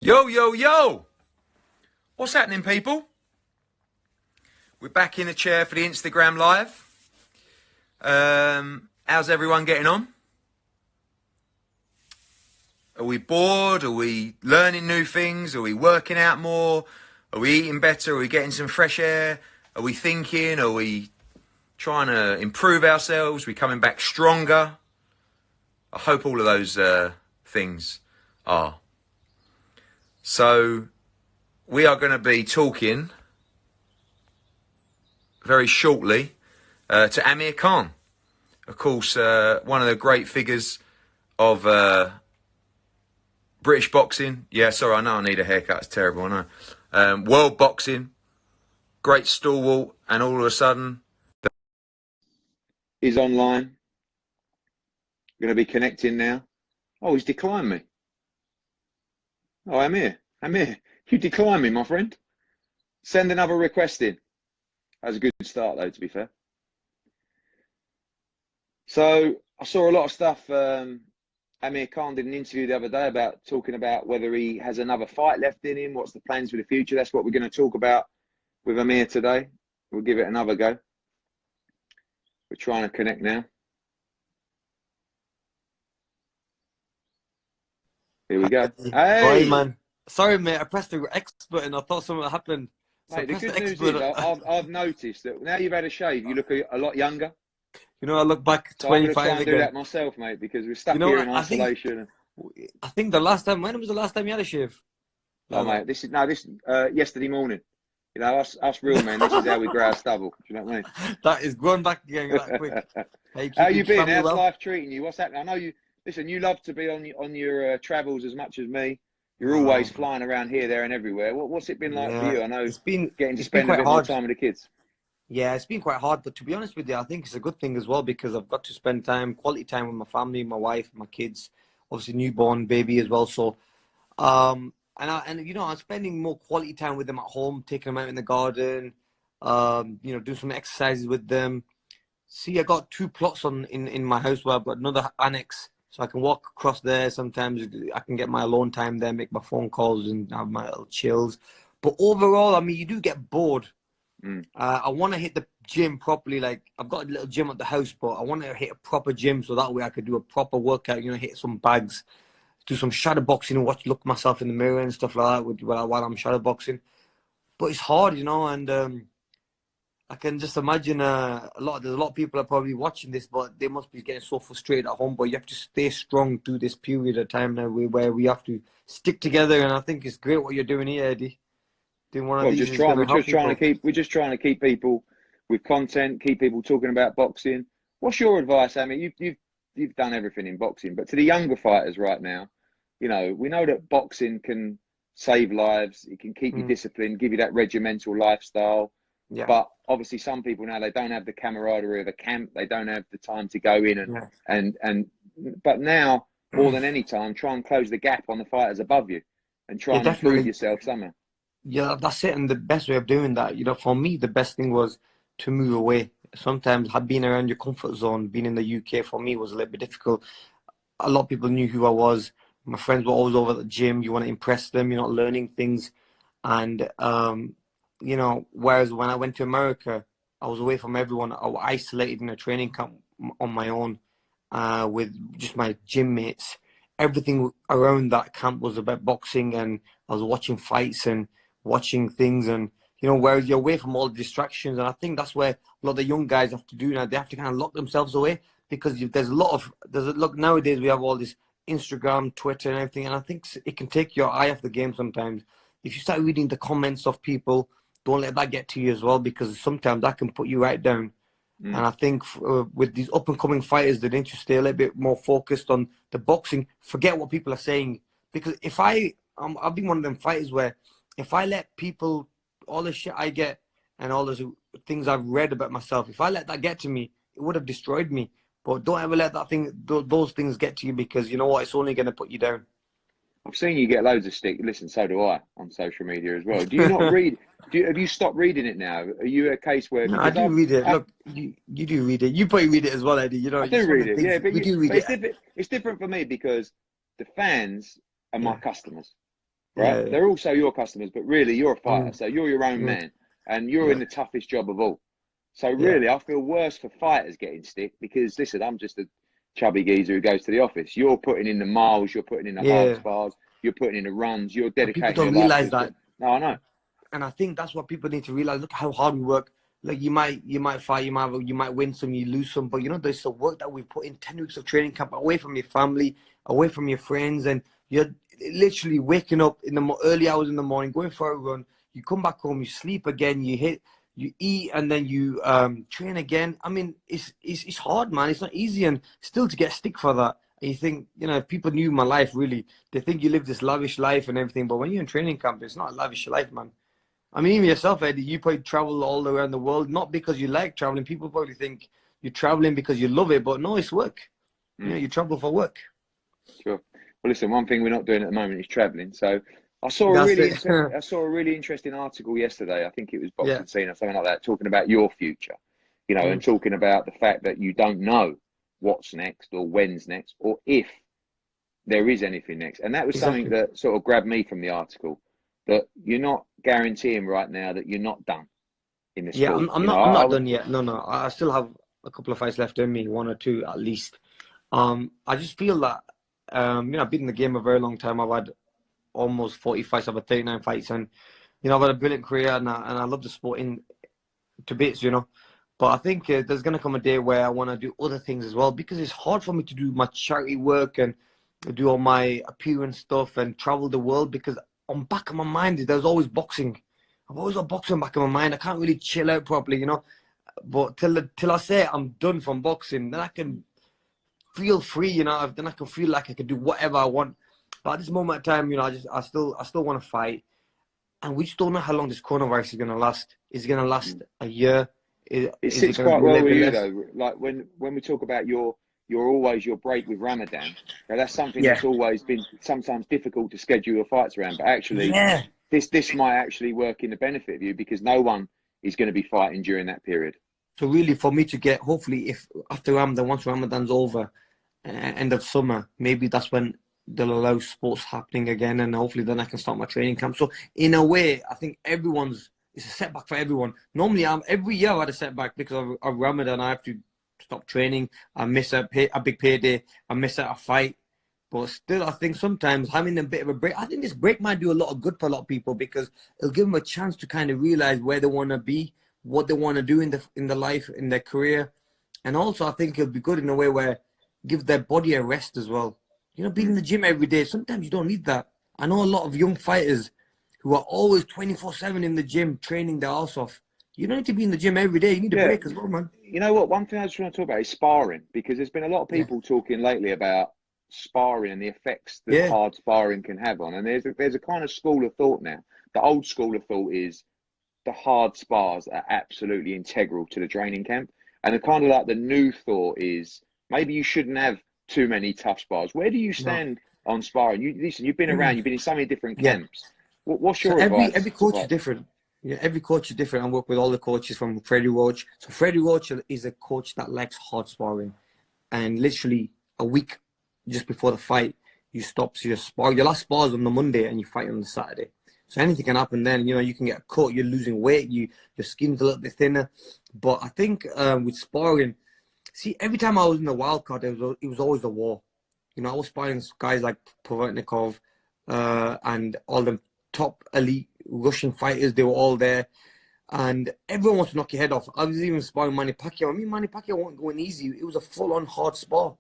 Yo, yo, yo! What's happening, people? We're back in the chair for the Instagram Live. How's everyone getting on? Are we bored? Are we learning new things? Are we working out more? Are we eating better? Are we getting some fresh air? Are we thinking? Are we trying to improve ourselves? Are we coming back stronger? I hope all of those things are. So, we are going to be talking very shortly to Aamir Khan. Of course, one of the great figures of British boxing. Yeah, sorry, I know I need a haircut. It's terrible, I know. World boxing, great stalwart, and all of a sudden, he's online. Going to be connecting now. Oh, he's declined me. Oh, Amir, you decline me, my friend. Send another request in. That was a good start, though, to be fair. So I saw a lot of stuff. Amir Khan did an interview the other day about talking about whether he has another fight left in him. What's the plans for the future? That's what we're going to talk about with Amir today. We'll give it another go. We're trying to connect now. Here we go. Hey, man. Sorry, mate. I pressed the X button. I thought something happened. So Mate, the good news is I've noticed that now you've had a shave, you look a lot younger. You know, I look back So I'm 25 going to try and again. do that myself, mate, because we're stuck here in isolation. I think the last time, when was the last time you had a shave? Oh, mate, this yesterday morning. You know, us real men, this is how we grow our stubble. Do you know what I mean? That is growing back again that quick. Hey, how you been? How's life treating you? What's happening? I know you. Listen, you love to be on your travels as much as me. You're always flying around here, there, and everywhere. What's it been like for you? I know it's been getting to spend a bit more time with the kids. Yeah, it's been quite hard, but to be honest with you, I think it's a good thing as well because I've got to spend quality time with my family, my wife, my kids, obviously newborn baby as well. So, and you know, I'm spending more quality time with them at home, taking them out in the garden, you know, do some exercises with them. See, I got 2 plots in my house where I've got another annex. So I can walk across there. Sometimes I can get my alone time there, make my phone calls and have my little chills. But overall, I mean, you do get bored. I want to hit the gym properly. Like, I've got a little gym at the house, but I want to hit a proper gym so that way I could do a proper workout, you know, hit some bags, do some shadow boxing and look myself in the mirror and stuff like that while I'm shadow boxing. But it's hard, you know, and I can just imagine there's a lot of people are probably watching this, but they must be getting so frustrated at home. But you have to stay strong through this period of time now where we have to stick together. And I think it's great what you're doing here, Eddie. Doing one of these. We're just trying to keep people with content, keep people talking about boxing. What's your advice, Amir? You've done everything in boxing, but to the younger fighters right now, you know, we know that boxing can save lives. It can keep you disciplined, give you that regimental lifestyle. Yeah. But obviously, some people now they don't have the camaraderie of a camp. They don't have the time to go in but now more than any time, try and close the gap on the fighters above you, and try and improve yourself somehow. Yeah, that's it. And the best way of doing that, you know, for me, the best thing was to move away. Sometimes being around your comfort zone, being in the UK for me was a little bit difficult. A lot of people knew who I was. My friends were always over at the gym. You want to impress them. You're not learning things, and you know, whereas when I went to America, I was away from everyone. I was isolated in a training camp on my own with just my gym mates. Everything around that camp was about boxing, and I was watching fights and watching things. And, you know, whereas you're away from all the distractions. And I think that's where a lot of the young guys have to do now. They have to kind of lock themselves away because look, nowadays we have all this Instagram, Twitter and everything. And I think it can take your eye off the game sometimes. If you start reading the comments of people, don't let that get to you as well, because sometimes that can put you right down. And I think with these up-and-coming fighters, they need to stay a little bit more focused on the boxing. Forget what people are saying. Because I've been one of them fighters where if I let people, all the shit I get and all those things I've read about myself, if I let that get to me, it would have destroyed me. But don't ever let those things get to you, because you know what? It's only going to put you down. I've seen you get loads of stick. Listen, so do I on social media as well. Do you not read? Have you stopped reading it now? Are you a case where? No, I do read it. Look, you do read it. You probably read it as well, Eddie. You know, I do read it. Yeah, but it's different for me because the fans are my customers. right? yeah, They're also your customers, but really you're a fighter. mm, So you're your own mm, man and you're in yeah, the toughest job of all. So yeah, really, I feel worse for fighters getting stick because, listen, I'm just a chubby geezer who goes to the office. You're putting in the miles, you're putting in the hard yeah. spars, you're putting in the runs, you're And people dedicating your don't life to realize the sport. that. No, I know. And I think that's what people need to realize. Look how hard we work. Like you might fight, you might win some, you lose some, but there's the work that we've put in 10 weeks of training camp away from your family, away from your friends, and you're literally waking up in the early hours in the morning, going for a run. You come back home, you sleep again, you eat, and then you train again. I mean, it's hard, man. It's not easy, and still to get stick for that. And you think, if people knew my life, really, they think you live this lavish life and everything, but when you're in training camp, it's not a lavish life, man. I mean, even yourself, Eddie, you probably travel all around the world, not because you like traveling. People probably think you're traveling because you love it, but no, it's work. Mm, You travel for work. sure. Well, listen, one thing we're not doing at the moment is traveling. So I saw a That's really it. inter I saw a really interesting article yesterday. I think it was Yeah. Boxing Scene or something like that, talking about your future, and Mm, talking about the fact that you don't know what's next or when's next or if there is anything next. And that was something exactly. that sort of grabbed me from the article, that you're not guaranteeing right now that you're not done in the Yeah, sport. I'm not done yet. No, no. I still have a couple of fights left in me, one or two at least. I just feel that I've been in the game a very long time. I've had almost 40 fights, I've had 39 fights, and I've had a brilliant career, and I love the sport to bits. But I think there's gonna come a day where I want to do other things as well, because it's hard for me to do my charity work and do all my appearance stuff and travel the world, because on back of my mind there's always boxing. I've always got boxing back in my mind. I can't really chill out properly. But till I say I'm done from boxing, then I can feel free. Then I can feel like I can do whatever I want. But at this moment in time, I still want to fight, and we just don't know how long this coronavirus is gonna last. Is it gonna last a year? It Is it sits gonna quite be a well little with bit you less? though. Like when we talk about your break with Ramadan. Now that's something Yeah. that's always been sometimes difficult to schedule your fights around. But actually, Yeah. this might actually work in the benefit of you because no one is going to be fighting during that period. So really, for me to get, hopefully, if after Ramadan, once Ramadan's over, end of summer, maybe that's when they'll allow sports happening again, and hopefully then I can start my training camp. So in a way, I think it's a setback for everyone. Normally, every year I had a setback because of Ramadan. I have to stop training. I miss a big payday. I miss out a fight. But still, I think sometimes having a bit of a break, I think this break might do a lot of good for a lot of people, because it'll give them a chance to kind of realize where they want to be, what they want to do in the life, in their career. And also, I think it'll be good in a way where give their body a rest as well. Being in Mm. the gym every day, sometimes you don't need that. I know a lot of young fighters who are always 24/7 in the gym training their ass off. You don't need to be in the gym every day. You need a Yeah, break as well, man. you know what? One thing I just want to talk about is sparring, because there's been a lot of Yeah. people talking lately about sparring and the effects that Yeah. hard sparring can have on. And there's a kind of school of thought now. The old school of thought is the hard spars are absolutely integral to the training camp, and the kind of like the new thought is maybe you shouldn't have too many tough spars. Where do you No. stand on sparring? Listen, you've been around, Mm. you've been in so many different Yeah. camps. What's So your advice every to coach is fighters? different. Yeah, every coach is different. I work with all the coaches from Freddie Roach. So Freddie Roach is a coach that likes hard sparring, and literally a week just before the fight, you stop. So your last spar is on the Monday, and you fight on the Saturday. So anything can happen then. You can get caught. You're losing weight. Your skin's a little bit thinner. But I think with sparring, see, every time I was in the wild card, it was always a war. I was sparring guys like Provatnikov and all the top elite Russian fighters. They were all there, and everyone wants to knock your head off. I was even sparring Manny Pacquiao. I mean, Manny Pacquiao wasn't going easy. It was a full-on hard spar.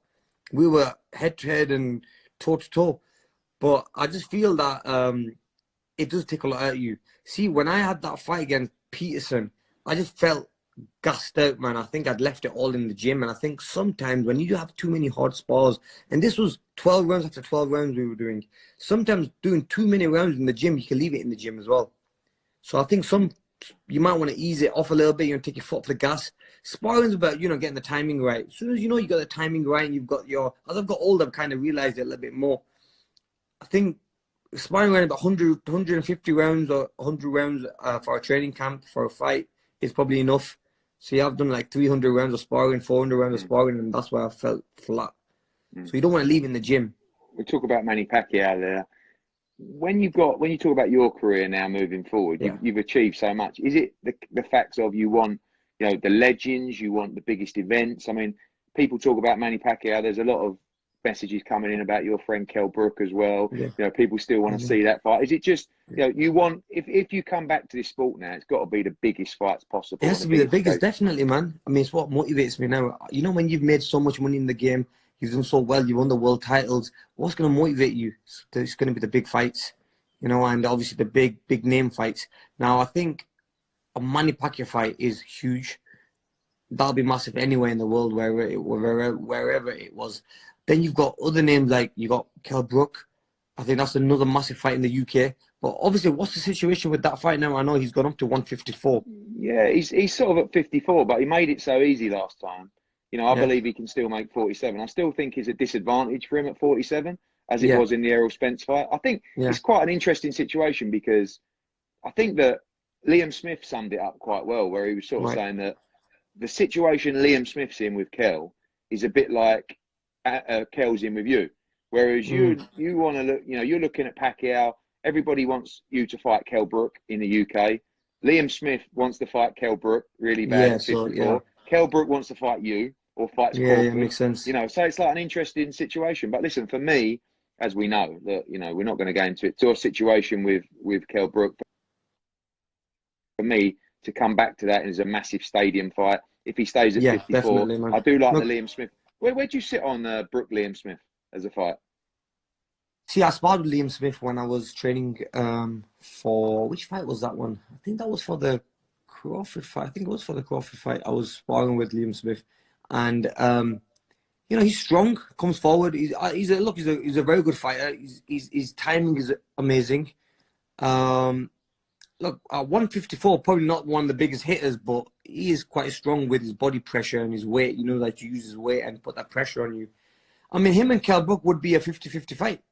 We were head-to-head and toe-to-toe. But I just feel that it does take a lot out of you. See, when I had that fight against Peterson, I just felt gassed out, man. I think I'd left it all in the gym. And I think sometimes when you have too many hard spars, and this was 12 rounds after 12 rounds we were doing, sometimes doing too many rounds in the gym, you can leave it in the gym as well. So I think you might want to ease it off a little bit, take your foot off the gas. Sparring's about, getting the timing right. As soon as you got the timing right, and you've got as I've got older, I've kind of realized it a little bit more. I think sparring around about 150 rounds or 100 rounds for a training camp for a fight is probably enough. So I've done like 300 rounds of sparring, 400 rounds of Mm, sparring, and that's where I felt flat. mm. So you don't want to leave in the gym. We talk about Manny Pacquiao there. when you talk about your career now moving forward, Yeah. you've achieved so much. Is it the facts of you want, the legends, you want the biggest events? I mean, people talk about Manny Pacquiao. There's a lot of messages coming in about your friend Kell Brook as well. Yeah. People still want to see that fight. Is it just, you want, if you come back to this sport now, it's got to be the biggest fights possible. It has to and be the biggest, occasion. definitely, man. I mean, it's what motivates me now. You know, when you've made so much money in the game, you've done so well, you've won the world titles, what's going to motivate you? It's going to be the big fights, and obviously the big name fights. Now, I think a Manny Pacquiao fight is huge. That'll be massive anywhere in the world, wherever it was. Then you've got other names like you got Kell Brook. I think that's another massive fight in the UK. But obviously, what's the situation with that fight now? I know he's gone up to 154. Yeah, he's sort of at 54, but he made it so easy last time. I believe he can still make 47. I still think it's a disadvantage for him at 47, as it was in the Errol Spence fight. I think it's quite an interesting situation because I think that Liam Smith summed it up quite well, where he was sort of saying that the situation Liam Smith's in with Kell is a bit like Kell's in with you. Whereas you want to look, you're looking at Pacquiao. Everybody wants you to fight Kell Brook in the UK. Liam Smith wants to fight Kell Brook really bad at 54. Kell Brook wants to fight you or fights Crawford. Yeah, makes sense. So it's like an interesting situation. But listen, for me, as we know, that we're not going to go into it. To a situation with Kell Brook, for me to come back to that is a massive stadium fight. If he stays at 54, man. I do like the Liam Smith. Where do you sit on Brook Liam Smith as a fight? See, I sparred with Liam Smith when I was training for, which fight was that one? I think that was for the Crawford fight. I think it was for the Crawford fight. I was sparring with Liam Smith, and he's strong, comes forward. He's a very good fighter. His timing is amazing. Look, at 154, probably not one of the biggest hitters, but he is quite strong with his body pressure and his weight. Like to use his weight and put that pressure on you. I mean, him and Kell Brook would be a 50-50 fight.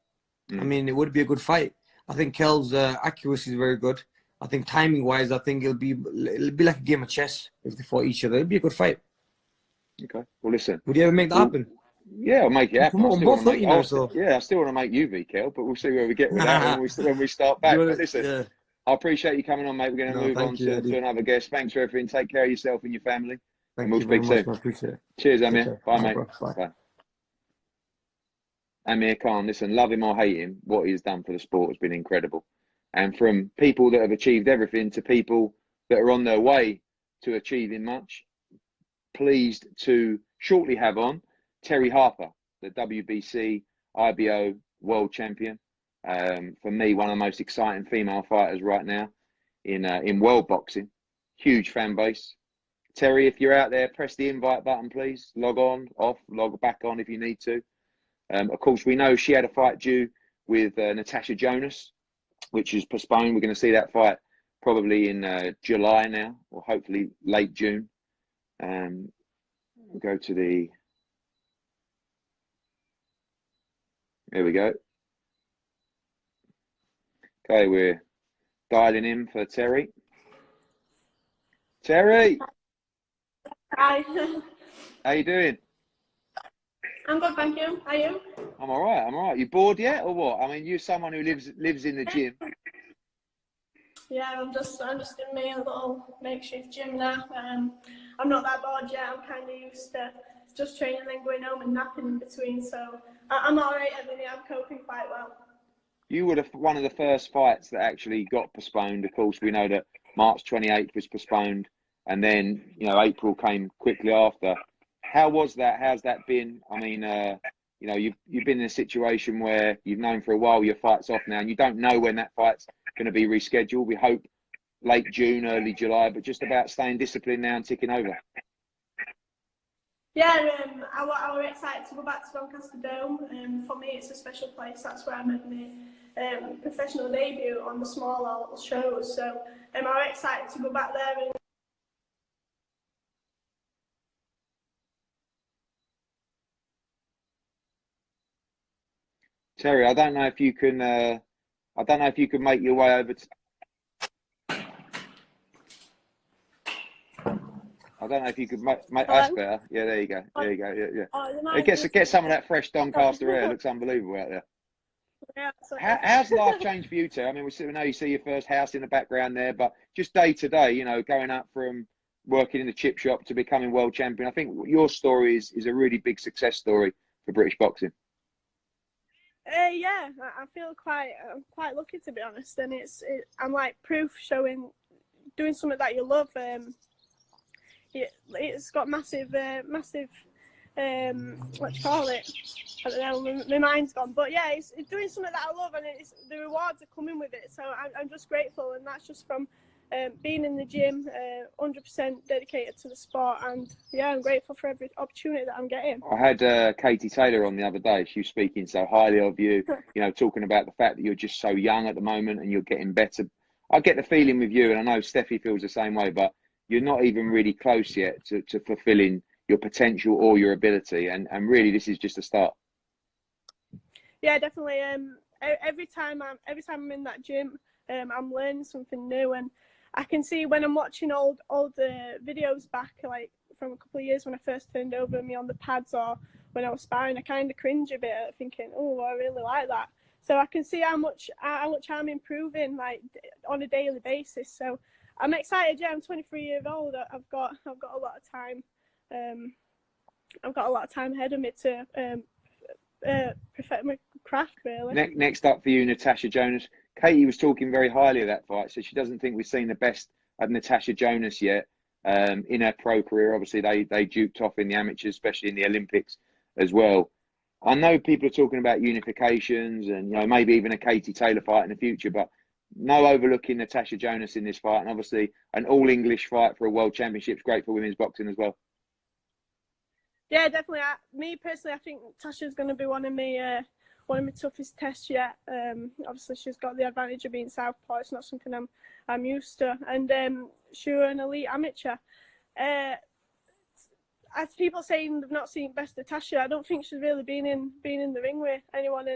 I mean, it would be a good fight. I think Kell's accuracy is very good. I think timing-wise, I think it'll be like a game of chess if they fought each other. It'll be a good fight. Okay. Well, listen. Would you ever make that happen? Yeah, I'll make it happen. I still want to make you be Kell, but we'll see where we get with that when we start back. But listen, I appreciate you coming on, mate. We're going to move on to another guest. Thanks for everything. Take care of yourself and your family. Thank you very much. soon. I appreciate it. Cheers, Amir. Bye, mate. Bye. Amir Khan, listen, love him or hate him, what he's done for the sport has been incredible. And from people that have achieved everything to people that are on their way to achieving much, pleased to shortly have on Terry Harper, the WBC IBO world champion. For me, one of the most exciting female fighters right now in world boxing. Huge fan base. Terry, if you're out there, press the invite button, please. Log on, off, log back on if you need to. Of course, we know she had a fight due with Natasha Jones, which is postponed. We're going to see that fight probably in July now, or hopefully late June. We'll go to the... There we go. Okay, we're dialing in for Terry. Terry! Hi. How you doing? I'm good, thank you. How are you? I'm all right. You bored yet, or what? I mean, you're someone who lives in the gym. Yeah, I'm just in my little makeshift gym now. I'm not that bored yet. I'm kind of used to just training and then going home and napping in between. So I'm all right at the minute. I'm coping quite well. You were one of the first fights that actually got postponed. Of course, we know that March 28th was postponed, and then April came quickly after. How was that? How's that been? I mean, you've been in a situation where you've known for a while your fight's off now, and you don't know when that fight's going to be rescheduled. We hope late June, early July, but just about staying disciplined now and ticking over. Yeah, I were excited to go back to Doncaster Dome. For me, it's a special place. That's where I made my professional debut on the smaller shows. So I were excited to go back there. And Terry, I don't know if you can make your way over to... I don't know if you could make us better. Yeah, there you go. Yeah. Oh, Get some of that fresh Doncaster air. It looks unbelievable out there. Yeah, so How's life changed for you two? I mean, we know you see your first house in the background there, but just day to day, you know, going up from working in the chip shop to becoming world champion. I think your story is a really big success story for British boxing. yeah, I feel quite lucky, to be honest, and I'm like proof showing doing something that you love. It's got massive what do you call it? I don't know, my mind's gone. But yeah, it's doing something that I love, and the rewards are coming with it. So I'm just grateful, and that's just from being in the gym, 100% dedicated to the sport. And yeah, I'm grateful for every opportunity that I'm getting. I had Katie Taylor on the other day. She was speaking so highly of you, you know, talking about the fact that you're just so young at the moment and you're getting better. I get the feeling with you, and I know Steffi feels the same way, but you're not even really close yet to fulfilling your potential or your ability, and really this is just a start. Yeah, definitely. Every time I'm in that gym, I'm learning something new, and I can see when I'm watching old videos back, like from a couple of years when I first turned over me on the pads or when I was sparring, I kind of cringe a bit at thinking, oh, I really like that. So I can see how much I'm improving, like on a daily basis. So I'm excited. Yeah, I'm 23 years old. I've got a lot of time. I've got a lot of time ahead of me to perfect my craft, really. Next up for you, Natasha Jones. Katie was talking very highly of that fight, so she doesn't think we've seen the best of Natasha Jones yet in her pro career. Obviously, they duped off in the amateurs, especially in the Olympics as well. I know people are talking about unifications and, you know, maybe even a Katie Taylor fight in the future, but no overlooking Natasha Jones in this fight, and obviously an all-English fight for a world championship is great for women's boxing as well. Yeah, definitely. Me personally, I think Tasha's going to be one of my toughest tests yet. Obviously, she's got the advantage of being southpaw. It's not something I'm used to, and she's an elite amateur. As people saying they've not seen best Natasha, I don't think she's really been in the ring with anyone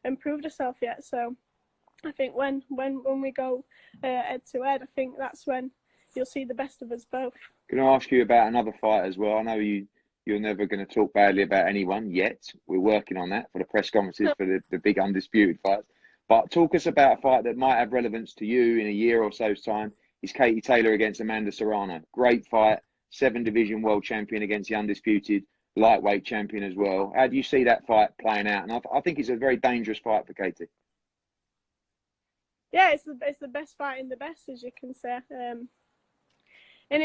and proved herself yet. So I think when we go head to head, I think that's when you'll see the best of us both. Can I ask you about another fight as well? I know you're never going to talk badly about anyone yet. We're working on that for the press conferences for the big undisputed fights. But talk us about a fight that might have relevance to you in a year or so's time. Is Katie Taylor against Amanda Serrano. Great fight, 7-division world champion against the undisputed lightweight champion as well. How do you see that fight playing out? And I think it's a very dangerous fight for Katie. Yeah, it's the best fight in the best, as you can say. And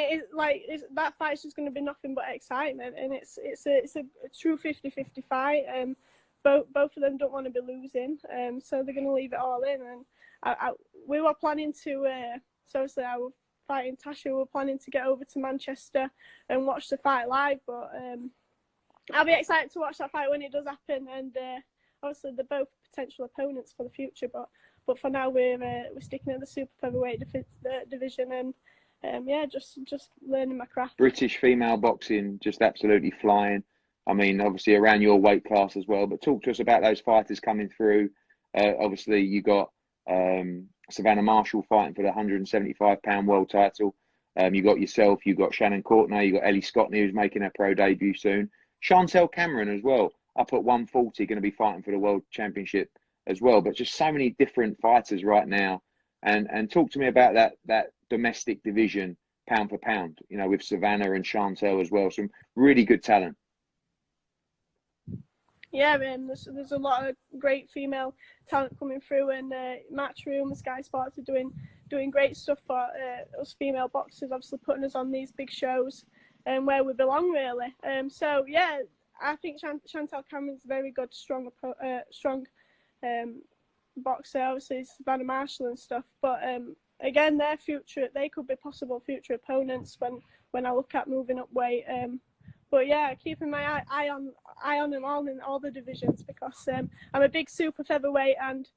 that fight's just going to be nothing but excitement, and it's a true 50-50 fight. Both of them don't want to be losing, so they're going to leave it all in. And we were planning to, so obviously I was fighting Tasha. We were planning to get over to Manchester and watch the fight live, but I'll be excited to watch that fight when it does happen. And obviously they're both potential opponents for the future, but for now we're sticking at the super featherweight division and. Yeah, just learning my craft. British female boxing just absolutely flying. I mean, obviously around your weight class as well. But talk to us about those fighters coming through. Obviously, you got Savannah Marshall fighting for the 175-pound world title. You got yourself. You got Shannon Courtenay. You got Ellie Scottney, who's making her pro debut soon. Chantel Cameron as well, up at 140, going to be fighting for the world championship as well. But just so many different fighters right now. And talk to me about that domestic division, pound for pound, you know, with Savannah and Chantel as well. Some really good talent. Yeah, there's a lot of great female talent coming through, and Matchroom and Sky Sports are doing great stuff for us female boxers, obviously putting us on these big shows and where we belong, really. So yeah, I think Chantel Cameron's a very good, strong boxer. Obviously Savannah Marshall and stuff, but again, they could be possible future opponents when I look at moving up weight. But yeah, keeping my eye on them all in all the divisions, because I'm a big super featherweight, and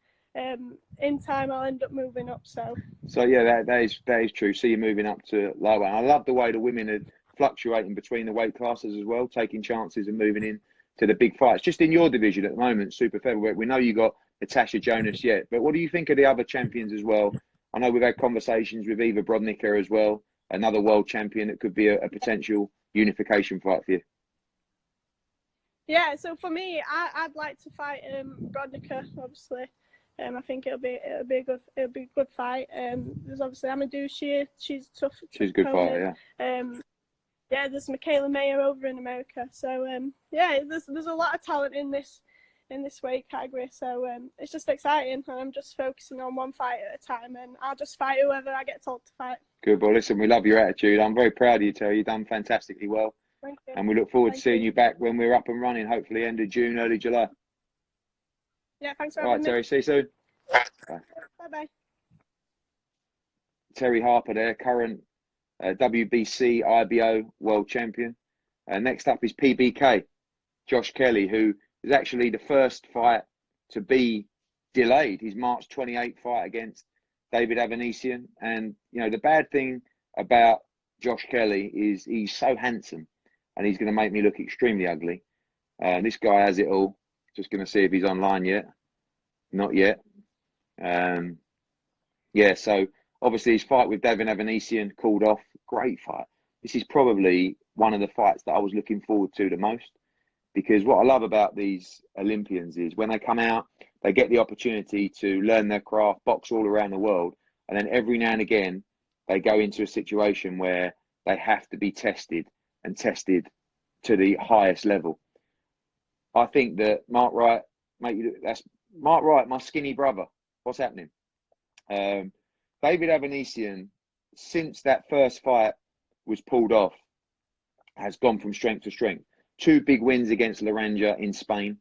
in time I'll end up moving up. So yeah, that is true. See you moving up to lower. And I love the way the women are fluctuating between the weight classes as well, taking chances and moving in to the big fights. Just in your division at the moment, super featherweight, we know you got Natasha Jones yet, but what do you think of the other champions as well? I know we've had conversations with Eva Brodnicka as well, another world champion that could be a potential unification fight for you. Yeah, so for me, I'd like to fight Brodnica, obviously. I think it'll be a good fight. There's obviously Amadou, she's a tough She's a good opponent. fighter, Yeah, there's Michaela Mayer over in America. So yeah, there's a lot of talent in this weight category. So it's just exciting, and I'm just focusing on one fight at a time, and I'll just fight whoever I get told to fight. Good. Well, listen, we love your attitude. I'm very proud of you, Terry. You've done fantastically well. Thank you. And we look forward to seeing you back when we're up and running, hopefully end of June, early July. Yeah, thanks for having me. All right, Terry, see you soon. Bye. Bye-bye. Terry Harper there, current WBC IBO world champion. Next up is PBK, Josh Kelly, who is actually the first fight to be delayed. His March 28th fight against David Avanesian. And, you know, the bad thing about Josh Kelly is he's so handsome and he's going to make me look extremely ugly. This guy has it all. Just going to see if he's online yet. Not yet. Yeah, so obviously his fight with David Avanesian called off. Great fight. This is probably one of the fights that I was looking forward to the most, because what I love about these Olympians is when they come out, they get the opportunity to learn their craft, box all around the world, and then every now and again they go into a situation where they have to be tested and tested to the highest level. I think that Mark Wright, mate, that's Mark Wright, my skinny brother. What's happening? David Avanesian, since that first fight was pulled off, has gone from strength to strength. 2 big wins against Laranja in Spain.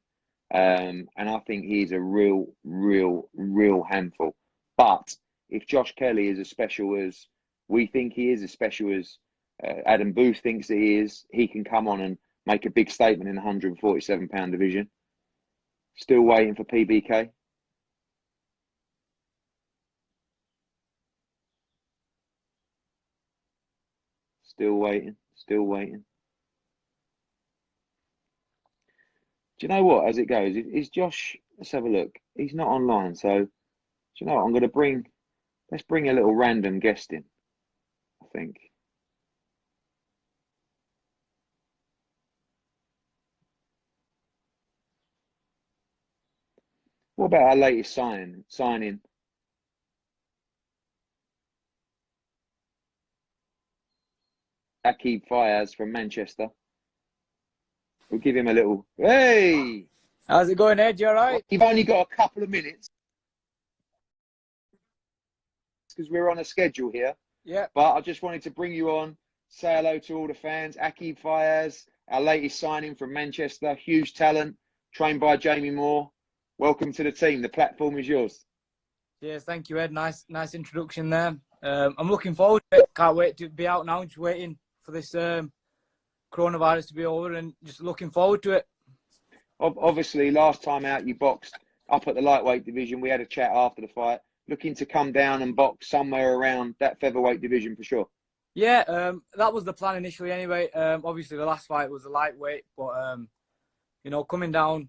And I think he's a real handful. But if Josh Kelly is as special as we think he is, as special as Adam Booth thinks he is, he can come on and make a big statement in the 147-pound division. Still waiting for PBK. Still waiting. Do you know what? As it goes, is Josh? Let's have a look. He's not online, so do you know what? I'm going to bring. Let's bring a little random guest in. I think. What about our latest signing? Aqib Fayaz from Manchester. We'll give him a little. Hey! How's it going, Ed? You all right? You've only got a couple of minutes because we're on a schedule here. Yeah. But I just wanted to bring you on, say hello to all the fans. Aqib Fayaz, our latest signing from Manchester, huge talent, trained by Jamie Moore. Welcome to the team. The platform is yours. Yes, thank you, Ed. Nice introduction there. I'm looking forward to it. Can't wait to be out now. Just waiting for this coronavirus to be over and just looking forward to it. Obviously, last time out, you boxed up at the lightweight division. We had a chat after the fight. Looking to come down and box somewhere around that featherweight division for sure. Yeah, that was the plan initially anyway. Obviously, the last fight was a lightweight, but, you know, coming down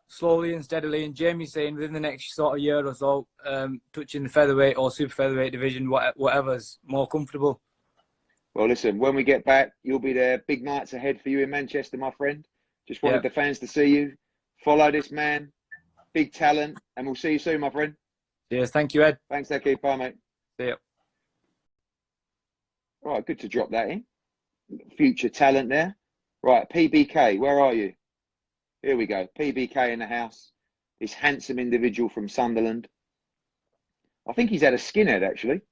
slowly and steadily, and Jamie's saying within the next sort of year or so, touching the featherweight or super featherweight division, whatever's more comfortable. Well, listen, when we get back, you'll be there. Big nights ahead for you in Manchester, my friend. Just wanted the fans to see you. Follow this man. Big talent. And we'll see you soon, my friend. Yes, thank you, Ed. Thanks, Aqib. Bye, mate. See you. Right, good to drop that in. Future talent there. Right, PBK, where are you? Here we go. PBK in the house. This handsome individual from Sunderland. I think he's had a skinhead, actually.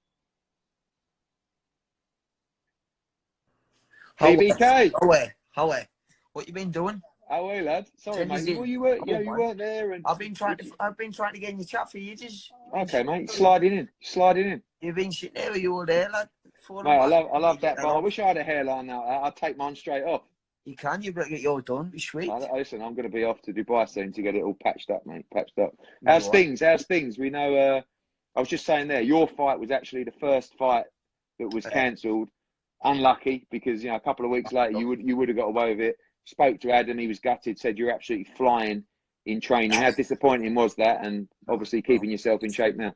PBK. How are? What you been doing? How are you, lad? Sorry, mate. Well, you weren't there. And I've been trying to get in the chat for ages. Okay, mate. Sliding in. You've been sitting there with you all day, lad. Mate, I love that, but I wish I had a hairline now. I'd take mine straight off. You can. You've got to get yours done. Be sweet. Listen, I'm going to be off to Dubai soon to get it all patched up, mate. Patched up. How's things? We know. I was just saying there, your fight was actually the first fight that was cancelled. Unlucky, because a couple of weeks later you would have got away with it. Spoke to Adam, he was gutted, said you're absolutely flying in training. How disappointing was that? And obviously keeping yourself in shape now.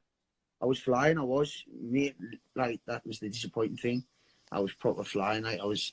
I was flying. Like, that was the disappointing thing. I was proper flying. I was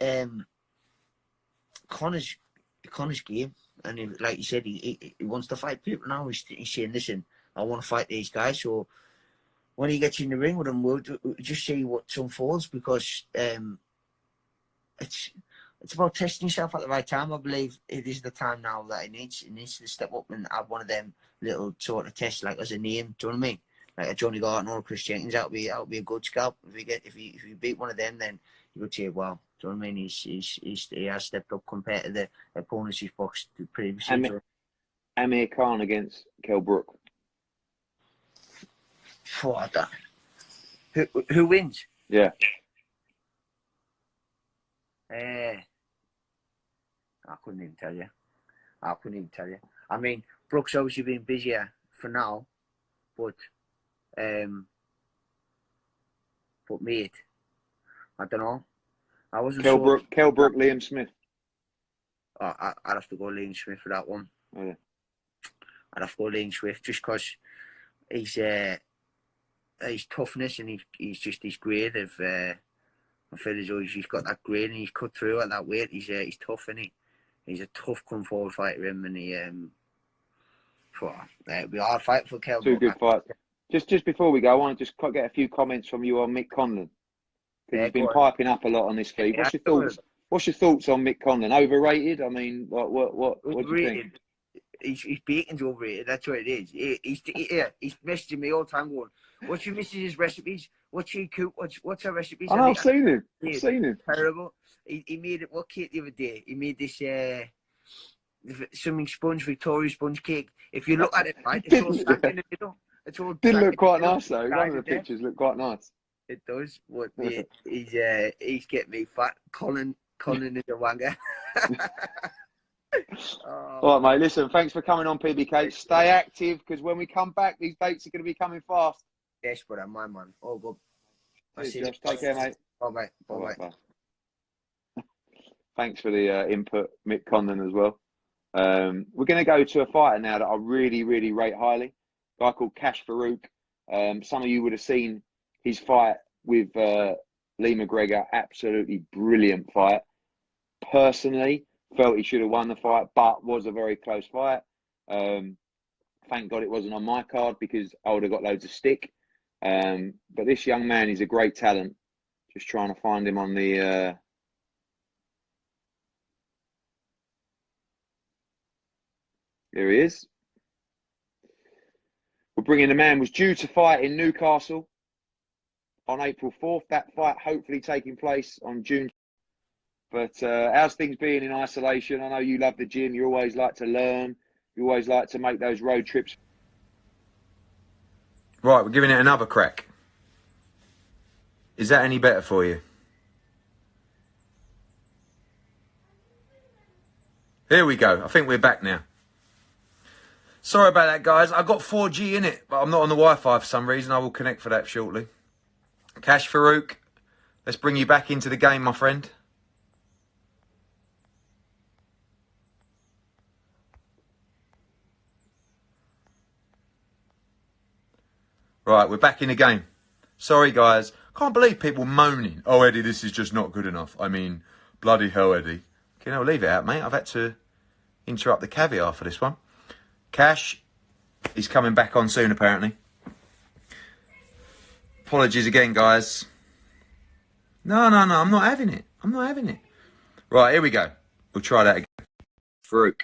um, Connor's game, and like you said, he wants to fight people now. He's saying, listen, I want to fight these guys. So when he gets in the ring with them, we'll just see what unfolds, because it's about testing yourself at the right time. I believe it is the time now that he needs to step up and have one of them little sort of tests, like as a name. Do you know what I mean? Like a Johnny Garton or a Chris Jenkins, that'll be a good scalp. If you beat one of them, then you would say, wow. Do you know what I mean? He has stepped up compared to the opponents he's boxed previously. Amir Khan against Kell Brook. What that? Who wins? Yeah. I couldn't even tell you. I mean, Brook's obviously been busier for now, but mate, I don't know. I wasn't sure. Kell Brook, Liam Smith. I'd have to go Liam Smith for that one. Oh, yeah. I'd have to go Liam Smith just because his toughness and he's great. I feel as though he's got that grade and he's cut through at that weight. He's tough, and he's a tough come forward fighter. Him, and we are fighting for Kell. Two good fights. Just before we go, I want to just get a few comments from you on Mick Conlon, because he's been piping up a lot on this feed. What's your thoughts? What's your thoughts on Mick Conlon? Overrated? I mean, what do you think? His bacon's overrated. That's what it is. He's messaging me all the time going, "What's your missus' recipes? What's she cook? What's her recipes?" I've seen him. Terrible. He made it. What cake the other day? He made this something Victoria sponge cake. If you look at it, right, it's all stacked in the middle. It's all. Did look quite nice though. One of the pictures looked quite nice. It does. What he's getting me fat. Colin is a wanger. All right, mate. Listen, thanks for coming on, PBK. Stay active, because when we come back, these dates are going to be coming fast. Yes, but I'm my man. All good. Cheers, Josh. Take care, mate. Bye, bye. Bye. Thanks for the input, Mick Conlon, as well. We're going to go to a fighter now that I really, really rate highly. A guy called Kash Farooq. Some of you would have seen his fight with Lee McGregor. Absolutely brilliant fight. Personally, felt he should have won the fight, but was a very close fight. Thank God it wasn't on my card, because I would have got loads of stick. But this young man is a great talent. Just trying to find him on the... There he is. We're bringing the man, was due to fight in Newcastle on April 4th. That fight hopefully taking place on June. But how's things being in isolation? I know you love the gym. You always like to learn. You always like to make those road trips. Right, we're giving it another crack. Is that any better for you? Here we go. I think we're back now. Sorry about that, guys. I got 4G in it, but I'm not on the Wi-Fi for some reason. I will connect for that shortly. Kash Farooq, let's bring you back into the game, my friend. Right, we're back in the game. Sorry, guys. Can't believe people moaning. Oh, Eddie, this is just not good enough. I mean, bloody hell, Eddie. Okay, no, leave it out, mate. I've had to interrupt the caviar for this one. Kash, he's coming back on soon, apparently. Apologies again, guys. No, I'm not having it. I'm not having it. Right, here we go. We'll try that again. Farooq.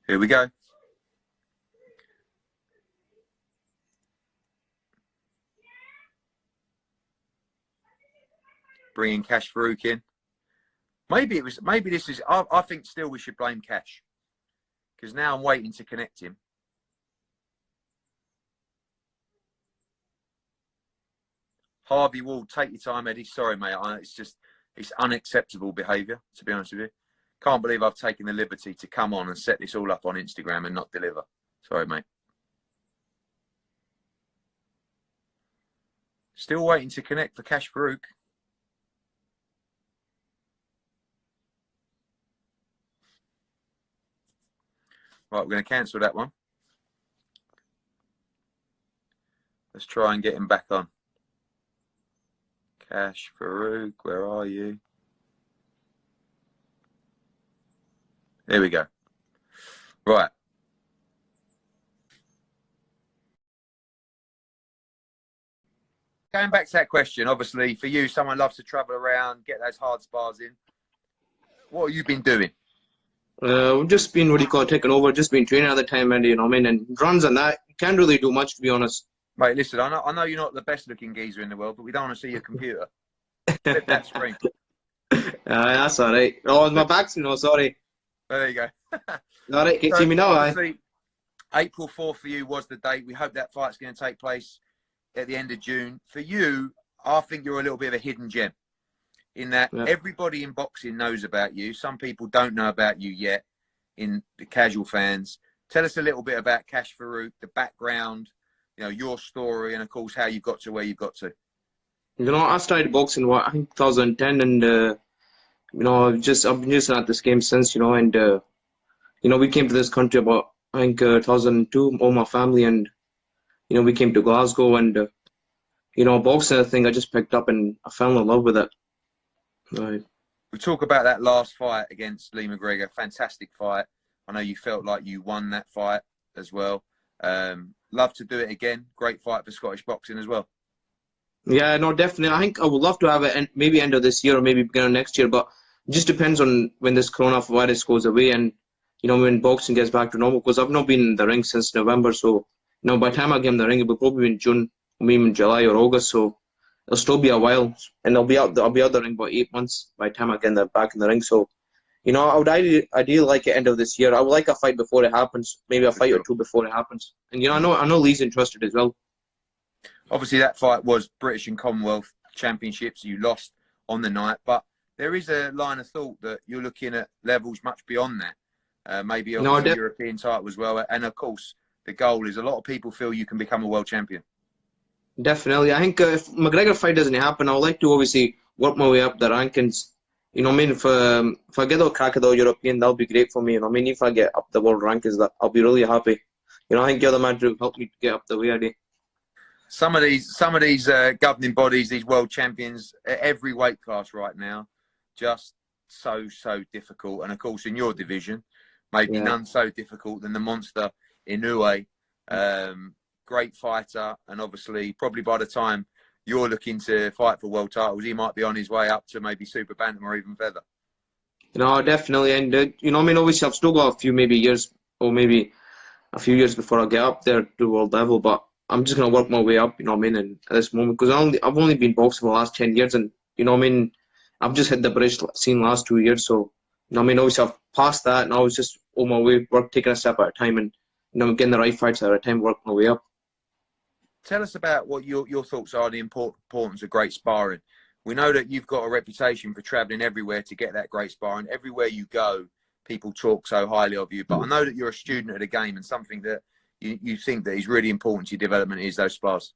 Here we go. Bringing Kash Farooq in. Maybe this is, I think still we should blame Kash, because now I'm waiting to connect him. Harvey Wall, take your time, Eddie. Sorry, mate. It's unacceptable behaviour, to be honest with you. Can't believe I've taken the liberty to come on and set this all up on Instagram and not deliver. Sorry, mate. Still waiting to connect for Kash Farooq. Right, we're going to cancel that one. Let's try and get him back on. Kash Farooq, where are you? There we go. Right. Going back to that question, obviously, for you, someone loves to travel around, get those hard spars in. What have you been doing? We've just been, what do you call it, taking over, just been training at the time, and you know what I mean, and runs and that. You can't really do much, to be honest. Mate, listen, I know you're not the best looking geezer in the world, but we don't want to see your computer. Flip that screen. That's all right. Oh, my back's, sorry. There you go. All right, can you see me now? Obviously, April 4th for you was the date. We hope that fight's going to take place at the end of June. For you, I think you're a little bit of a hidden gem in that everybody in boxing knows about you. Some people don't know about you yet in the casual fans. Tell us a little bit about Kash Farooq, the background, your story, and of course, how you got to where you got to. I started boxing, I think 2010, and, I've been just at this game since, and, we came to this country about, I think, 2002, all my family, and, we came to Glasgow, and, boxing, I think I just picked up and I fell in love with it. Right. We talk about that last fight against Lee McGregor. Fantastic fight. I know you felt like you won that fight as well. Love to do it again. Great fight for Scottish boxing as well. Yeah, no, definitely. I think I would love to have it maybe end of this year or maybe beginning of next year, but it just depends on when this coronavirus goes away and, when boxing gets back to normal, because I've not been in the ring since November, so, by the time I get in the ring, it will probably be in June, or maybe in July or August, so it'll still be a while, and I'll be out the ring about 8 months by the time I get back in the ring, so, I would ideally like it end of this year. I would like a fight before it happens, maybe a fight or two before it happens, and, I know Lee's interested as well. Obviously, that fight was British and Commonwealth Championships. You lost on the night, but there is a line of thought that you're looking at levels much beyond that. Maybe obviously European title as well. And of course, the goal is a lot of people feel you can become a world champion. Definitely. I think if McGregor fight doesn't happen, I would like to obviously work my way up the rankings. If I get a crack at the European, that'll be great for me. If I get up the world rankings, I'll be really happy. I think the other man to help me get up the way I did. Some of these governing bodies, these world champions, at every weight class right now, just so difficult. And of course, in your division, maybe none so difficult than the monster Inoue. Great fighter, and obviously, probably by the time you're looking to fight for world titles, he might be on his way up to maybe super bantam or even feather. Definitely. And obviously, I've still got a few maybe years or maybe a few years before I get up there to world level, but I'm just gonna work my way up, and at this moment, because I've only been boxing for the last 10 years, and I've just hit the British scene last 2 years, so obviously I've passed that, and I was just on my way, taking a step at a time, and getting the right fights at a time, working my way up. Tell us about what your thoughts are on the importance of great sparring. We know that you've got a reputation for travelling everywhere to get that great sparring. Everywhere you go, people talk so highly of you, but I know that you're a student of the game, and something that you think that is really important to your development is those spars.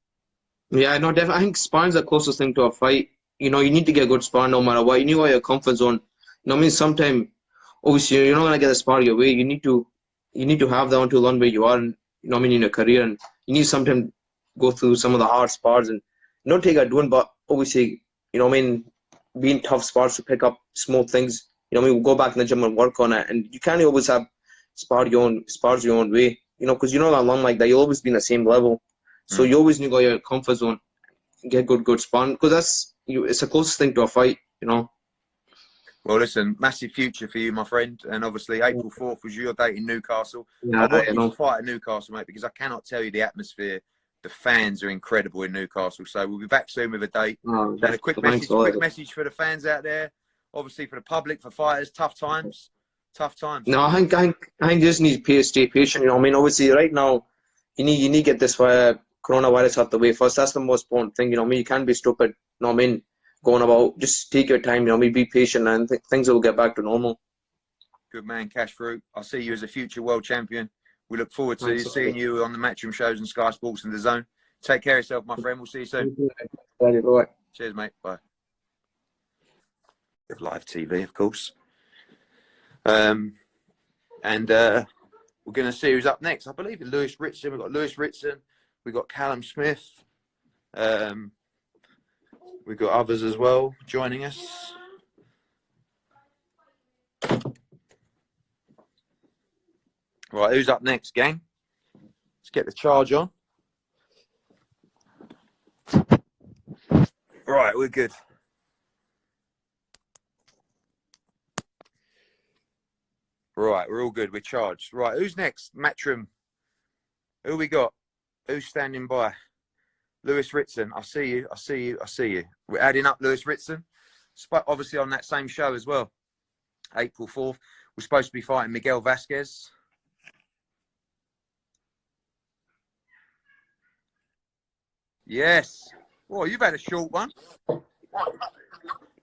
Yeah, no, definitely. I think sparring's the closest thing to a fight. You need to get good sparring no matter what. You need your comfort zone. Sometimes, obviously, you're not gonna get a spar your way. You need to have that one to learn where you are, and in your career, and you need sometimes go through some of the hard spars and not take a doing, but obviously, being tough spars to pick up small things. We'll go back in the gym and work on it, and you can't always have spars your own way. Because you're not gonna learn like that. You'll always be in the same level. So you always need to go your comfort zone, get good sparring, because it's the closest thing to a fight, Well, listen, massive future for you, my friend. And obviously, April 4th was your date in Newcastle. I want you to fight in Newcastle, mate, because I cannot tell you the atmosphere. The fans are incredible in Newcastle. So we'll be back soon with a date. And a quick message for the fans out there, obviously for the public, for fighters, tough times. No, I think you just need to stay patient. Obviously, right now, you need to get this coronavirus out the way first. That's the most important thing. You can't be stupid. Going about. Just take your time. Be patient, and things will get back to normal. Good man, Kash Farooq. I'll see you as a future world champion. We look forward to seeing you on the Matchroom shows and Sky Sports and The Zone. Take care of yourself, my friend. We'll see you soon. Cheers, mate. Bye. Live TV, of course. And we're going to see who's up next. I believe it's Lewis Ritson. We've got Lewis Ritson. We've got Callum Smith. We've got others as well joining us. Right, who's up next, gang? Let's get the charge on. Right, we're good. Right, we're all good. We're charged. Right, who's next? Matchroom. Who we got? Who's standing by? Lewis Ritson. I see you. I see you. I see you. We're adding up Lewis Ritson. Obviously on that same show as well. April 4th. We're supposed to be fighting Miguel Vasquez. Yes. Well, you've had a short one.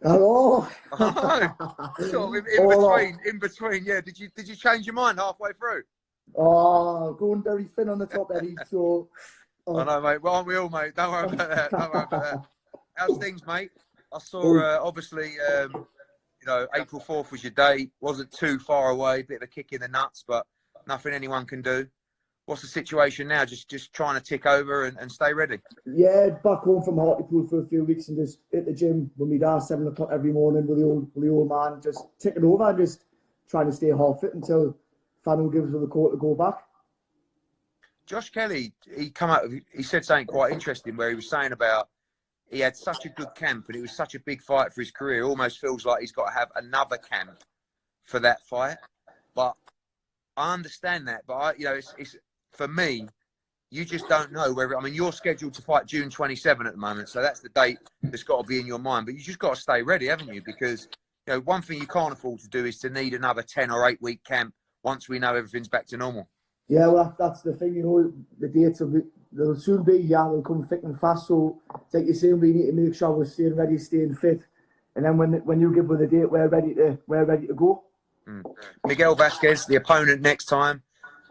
Hello. Oh, sort of in between. Yeah. Did you change your mind halfway through? Oh, going very thin on the top, Eddie. So. I know, mate. Well, aren't we all, mate? Don't worry about that. Don't worry about that. How's things, mate? I saw, obviously, April 4th was your day. Wasn't too far away. Bit of a kick in the nuts, but nothing anyone can do. What's the situation now? Just trying to tick over and stay ready? Yeah, back home from Hartlepool for a few weeks and just hit the gym with my dad 7 o'clock every morning with the old man. Just ticking over, just trying to stay half fit until Fano gives us the call to go back. Josh Kelly, he said something quite interesting where he was saying about he had such a good camp and it was such a big fight for his career. It almost feels like he's got to have another camp for that fight. But I understand that. But it's for me, you just don't know whether. I mean, you're scheduled to fight June 27 at the moment, so that's the date that's got to be in your mind. But you just got to stay ready, haven't you? Because one thing you can't afford to do is to need another 10 or 8 week camp once we know everything's back to normal. Yeah, well, that's the thing, the dates they'll soon be, they'll come thick and fast. So, it's like you say, we need to make sure we're staying ready, staying fit. And then when you give us the date, we're ready to go. Miguel Vasquez, the opponent next time.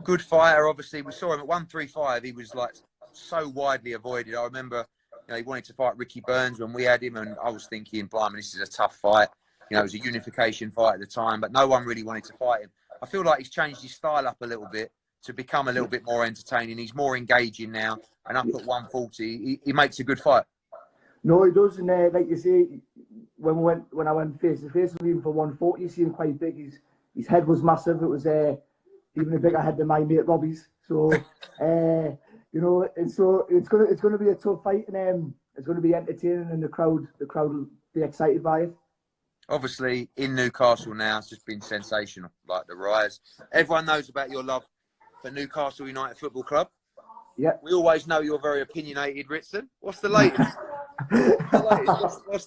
Good fighter, obviously. We saw him at 135. He was like so widely avoided. I remember he wanted to fight Ricky Burns when we had him, and I was thinking, blimey, this is a tough fight. It was a unification fight at the time, but no one really wanted to fight him. I feel like he's changed his style up a little bit to become a little bit more entertaining. He's more engaging now, and up at 140, he makes a good fight. No, he does, and like you say, when I went face to face with him for 140, you see him quite big. His head was massive. It was even a bigger head than my mate Robbie's. So, and so it's gonna be a tough fight, and it's gonna be entertaining, and the crowd will be excited by it. Obviously, in Newcastle now, it's just been sensational, like the rise. Everyone knows about your love for Newcastle United Football Club. Yeah. We always know you're very opinionated, Ritson. What's the latest?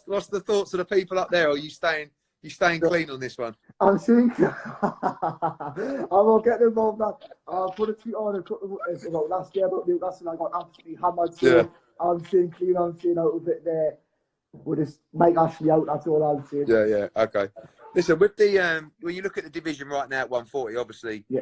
What's the thoughts of the people up there? Or are you staying clean on this one? I'm saying I won't get involved. I'll put a tweet on about last year about Newcastle and I got absolutely hammered. So yeah. I'm staying clean. I'm staying out of it there. We'll just make Ashley out. That's all I'm saying. Yeah. Okay. Listen, with the when you look at the division right now at 140, obviously, yeah.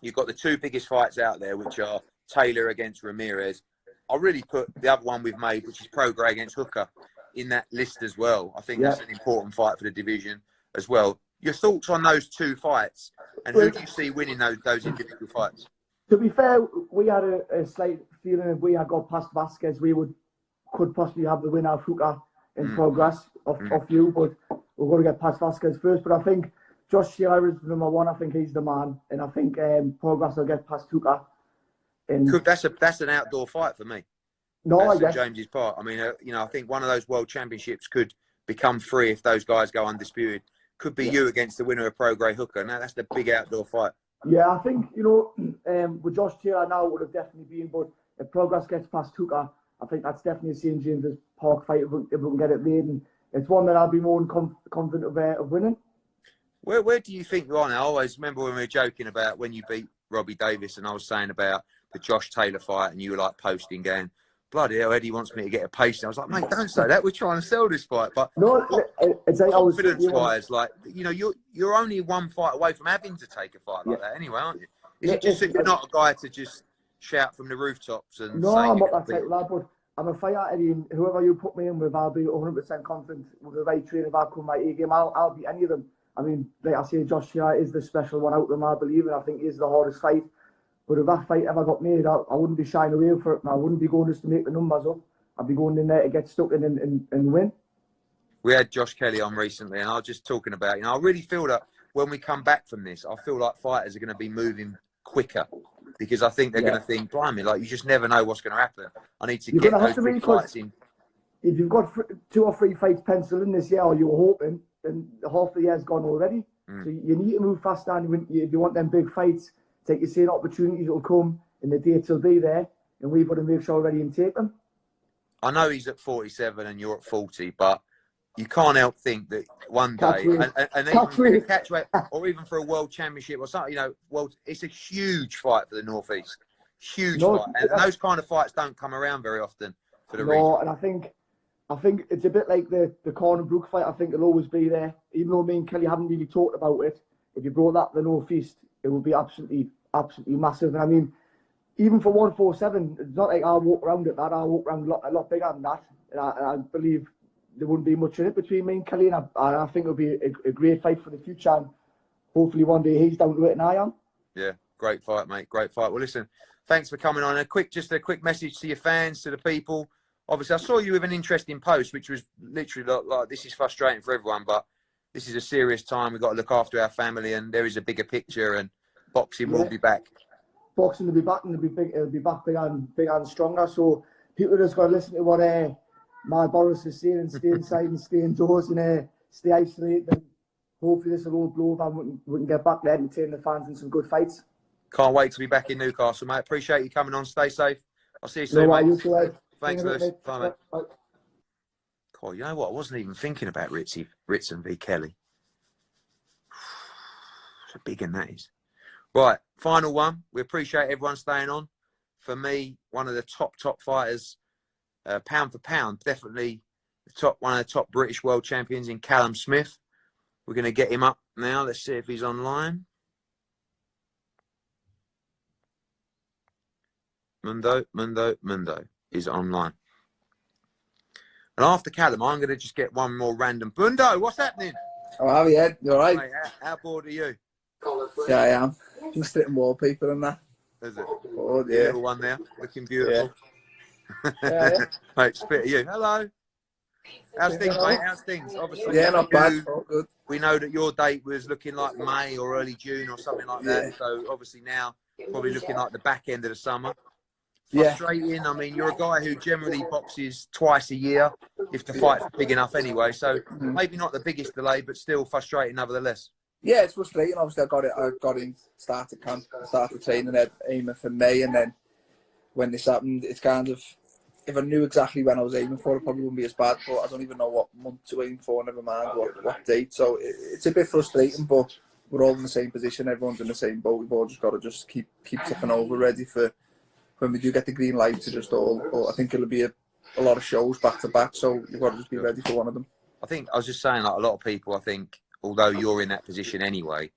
You've got the two biggest fights out there, which are Taylor against Ramirez. I really put the other one we've made, which is Prograis against Hooker, in that list as well. I think that's an important fight for the division as well. Your thoughts on those two fights, and who do you see winning those individual fights? To be fair, we had a slight feeling if we had got past Vasquez, we could possibly have the winner of Hooker in Prograis off you, but we're going to get past Vasquez first. But I think Josh Taylor is number one. I think he's the man, and I think Prograis will get past Hooker. That's an outdoor fight for me. No, that's James's part. I mean, I think one of those world championships could become free if those guys go undisputed. Could be you against the winner of Prograis Hooker. Now that's the big outdoor fight. Yeah, I think with Josh Taylor now it would have definitely been, but if Prograis gets past Hooker, I think that's definitely a St James's Park fight if we can get it made, and it's one that I'll be more confident of winning. Where do you think you are now? I always remember when we were joking about when you beat Robbie Davis, and I was saying about the Josh Taylor fight, and you were like posting, going, "Bloody hell, Eddie wants me to get a patient." I was like, "Mate, don't say that. We're trying to sell this fight." But no, it's like confidence-wise, like you're only one fight away from having to take a fight like that, anyway, aren't you? Is it just that you're not a guy to just shout from the rooftops and no, I'm not that type of lad, but I'm a fighter, Eddie, and whoever you put me in with, I'll be 100% confident with the right training. If I come my A game, I'll beat any of them. I mean, like I say, Josh Taylor is the special one out of them, I believe, and I think he's the hardest fight. But if that fight ever got made, I wouldn't be shying away for it. I wouldn't be going just to make the numbers up. I'd be going in there to get stuck in and win. We had Josh Kelly on recently, and I was just talking about, I really feel that when we come back from this, I feel like fighters are going to be moving quicker because I think they're going to think, blimey, like you just never know what's going to happen. I need to get those big fights in. If you've got 2 or 3 fights penciled in this year, or you were hoping, then half the year's gone already. So you need to move faster, and if you want them big fights, take your same opportunities will come, and the dates will be there, and we've got to make sure we're ready and take them. I know he's at 47 and you're at 40, but you can't help think that one day, and even for a catchweight, or even for a world championship or something, it's a huge fight for the Northeast. Huge fight. And those kind of fights don't come around very often for the region. And I think it's a bit like the Corner Brook fight. I think it'll always be there. Even though me and Kelly haven't really talked about it, if you brought that to the Northeast, it would be absolutely massive. And I mean, even for 147, it's not like I'll walk around at that. I'll walk around a lot bigger than that. And I believe there wouldn't be much in it between me and Kelly, and I think it'll be a great fight for the future, and hopefully one day he's down to it and I am. Yeah, great fight, mate. Great fight. Well, listen, thanks for coming on. Just a quick message to your fans, to the people. Obviously, I saw you with an interesting post, which was literally like this is frustrating for everyone, but this is a serious time. We've got to look after our family, and there is a bigger picture, and boxing will be back. Boxing will be back, and it'll be back bigger and stronger. So people just got to listen to what my Boris is saying, and stay inside and stay indoors and stay isolated. And hopefully this will all blow over and we can get back there and entertain the fans in some good fights. Can't wait to be back in Newcastle, mate. Appreciate you coming on. Stay safe. I'll see you soon, mate. You too, Ed. Thanks, Lewis. Bye, mate. Bye. God, you know what? I wasn't even thinking about Ritson v Kelly. It's a big one, that is. Right, final one. We appreciate everyone staying on. For me, one of the top fighters, pound for pound, definitely one of the top British world champions in Callum Smith. We're going to get him up now. Let's see if he's online. Mundo is online. And after Callum, I'm going to just get one more random. Mundo, what's happening? Oh, how are you, Ed? You all right? Mate, how bored are you? Yeah, I am. Just sitting wallpaper and that. Is it? Oh, yeah. Little one there, looking beautiful. Yeah. Mate, spit at you. Hello. How's things, mate? How's things? Obviously, yeah, not bad. All good. We know that your date was looking like May or early June or something like that. So obviously now probably looking like the back end of the summer. Frustrating. I mean, you're a guy who generally boxes twice a year if the fight's big enough anyway. So maybe not the biggest delay, but still frustrating nevertheless. Yeah, it's frustrating. Obviously, I got in, started camp, started training at aiming for May, and then when this happened, it's kind of, if I knew exactly when I was aiming for, it probably wouldn't be as bad, but I don't even know what month to aim for, never mind what date. So it's a bit frustrating, but we're all in the same position. Everyone's in the same boat. We've all just got to just keep ticking over, ready for when we do get the green light to just all. I think it'll be a lot of shows back to back, so you've got to just be ready for one of them. I think I was just saying, like a lot of people, I think, although you're in that position anyway,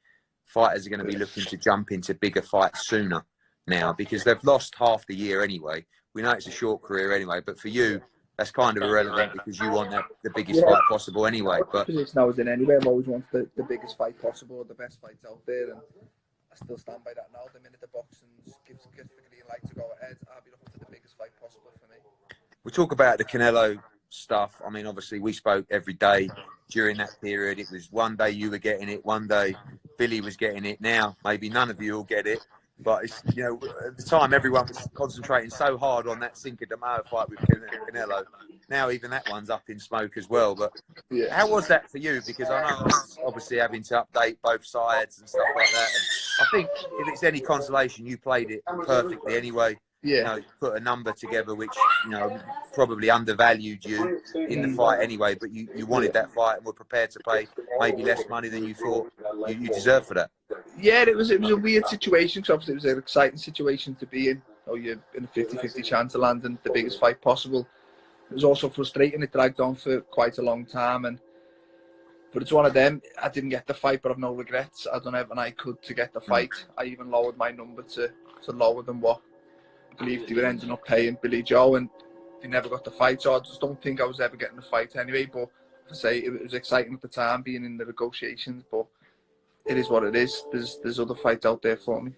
fighters are going to be looking to jump into bigger fights sooner now because they've lost half the year anyway. We know it's a short career anyway, but for you, that's kind of irrelevant because you want the biggest fight possible anyway. But the position I was in anyway, I've always wanted the biggest fight possible, the best fights out there, and I still stand by that now. The minute the boxing gives the green light to go ahead, I'll be looking for the biggest fight possible for me. We talk about the Canelo stuff. I mean, obviously, we spoke every day during that period. It was one day you were getting it, one day Billy was getting it. Now, maybe none of you will get it. But, it's, you know, at the time, everyone was concentrating so hard on that Cinco de Mayo fight with Canelo. Now, even that one's up in smoke as well. But how was that for you? Because I know I was obviously having to update both sides and stuff like that. And I think if it's any consolation, you played it perfectly anyway. Yeah. You know, put a number together which, you know, probably undervalued you in the fight anyway, but you wanted that fight and were prepared to pay maybe less money than you thought you deserved for that. Yeah, it was a weird situation because obviously it was an exciting situation to be in. Oh, you're in a 50-50 chance of landing the biggest fight possible. It was also frustrating. It dragged on for quite a long time, but it's one of them. I didn't get the fight, but I've no regrets. I've done everything I could to get the fight. I even lowered my number to lower than what I believe they were ending up paying Billy Joe, and they never got the fight. So I just don't think I was ever getting the fight anyway. But I say it was exciting at the time being in the negotiations, but it is what it is. There's other fights out there for me.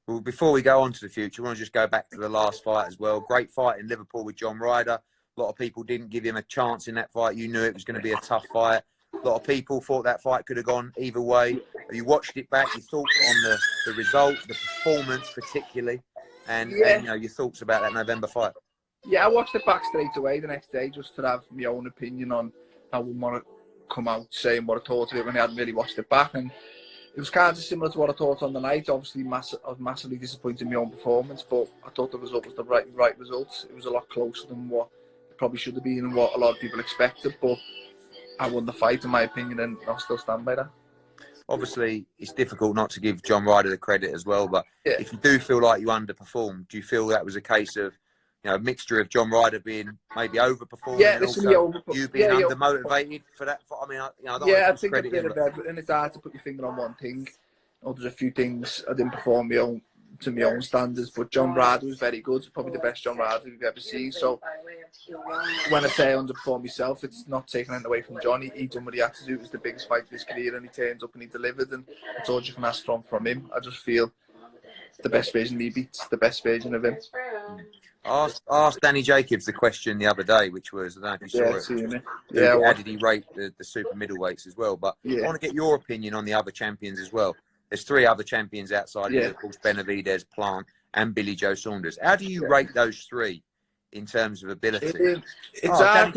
Well, before we go on to the future, I want to just go back to the last fight as well. Great fight in Liverpool with John Ryder. A lot of people didn't give him a chance in that fight. You knew it was going to be a tough fight. A lot of people thought that fight could have gone either way. You watched it back, your thoughts on the result, the performance particularly, and you know, your thoughts about that November fight. Yeah, I watched it back straight away the next day just to have my own opinion on how we want to come out saying what I thought of it when I hadn't really watched it back. And it was kind of similar to what I thought on the night. Obviously, I was massively disappointed in my own performance, but I thought the result was the right result. It was a lot closer than what it probably should have been and what a lot of people expected, but I won the fight in my opinion, and I'll still stand by that. Obviously, it's difficult not to give John Ryder the credit as well, but if you do feel like you underperformed, do you feel that was a case of, you know, a mixture of John Ryder being maybe overperforming and also you being undermotivated for that? I mean, you know, I think a bit of everything. It's hard to put your finger on one thing. Oh, there's a few things I didn't perform to my own standards, but John Ryder was very good. Probably the best John Ryder we've ever seen. So when I say I underperformed myself, it's not taking it away from John. He done what he had to do. It was the biggest fight of his career, and he turned up and he delivered, and that's all you can ask from him. I just feel the best version he beats the best version of him. I asked Danny Jacobs the question the other day, which was, I don't know if you saw it. How did he rate the super middleweights as well? But I want to get your opinion on the other champions as well. There's 3 other champions outside of course, Benavidez, Plant, and Billy Joe Saunders. How do you rate those 3 in terms of ability? It's hard.